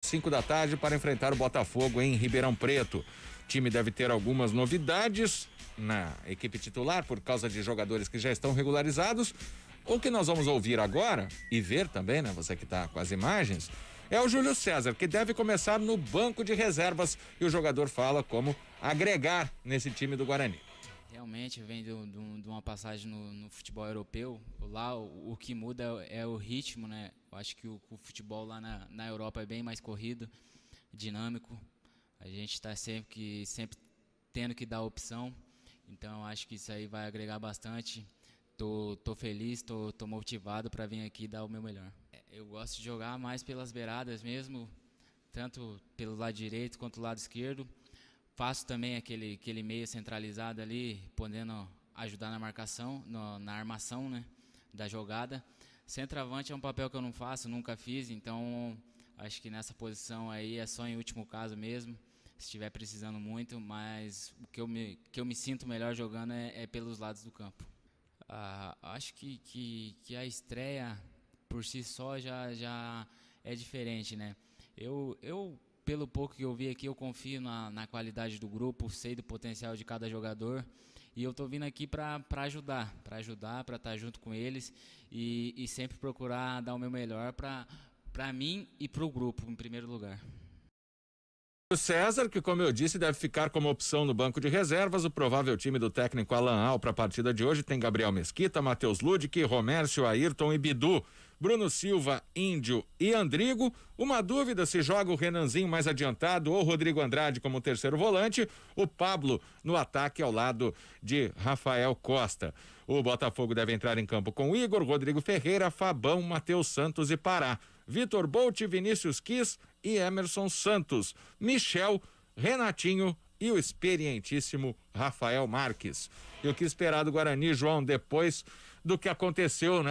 5 da tarde, para enfrentar o Botafogo em Ribeirão Preto. O time deve ter algumas novidades na equipe titular por causa de jogadores que já estão regularizados. O que nós vamos ouvir agora e ver também, né? Você que está com as imagens, é o Júlio César, que deve começar no banco de reservas, e o jogador fala como agregar nesse time do Guarani. Realmente vem de uma passagem no futebol europeu. Lá o que muda é o ritmo, né? Eu acho que o futebol lá na Europa é bem mais corrido, dinâmico. A gente está sempre tendo que dar opção. Então eu acho que isso aí vai agregar bastante. Tô feliz, tô motivado para vir aqui dar o meu melhor. Eu gosto de jogar mais pelas beiradas mesmo, tanto pelo lado direito quanto pelo lado esquerdo. Faço também aquele meio centralizado ali, podendo ajudar na marcação, na armação, né, da jogada. Centroavante é um papel que eu não faço, nunca fiz, então acho que nessa posição aí é só em último caso mesmo, se estiver precisando muito, mas o que eu me sinto melhor jogando é pelos lados do campo. Acho que a estreia por si só já é diferente, né? Eu pelo pouco que eu vi aqui, eu confio na qualidade do grupo, sei do potencial de cada jogador, e eu tô vindo aqui para ajudar, para estar junto com eles e sempre procurar dar o meu melhor para mim e para o grupo, em primeiro lugar. O César, que como eu disse, deve ficar como opção no banco de reservas. O provável time do técnico Alan Al para a partida de hoje tem Gabriel Mesquita, Matheus Ludic, Romércio, Ayrton e Bidu, Bruno Silva, Índio e Andrigo. Uma dúvida se joga o Renanzinho mais adiantado ou Rodrigo Andrade como terceiro volante, o Pablo no ataque ao lado de Rafael Costa. O Botafogo deve entrar em campo com Igor, Rodrigo Ferreira, Fabão, Matheus Santos e Pará, Vitor Bolt, Vinícius Quis e Emerson Santos, Michel, Renatinho e o experientíssimo Rafael Marques. E o que esperar do Guarani, João, depois do que aconteceu, né,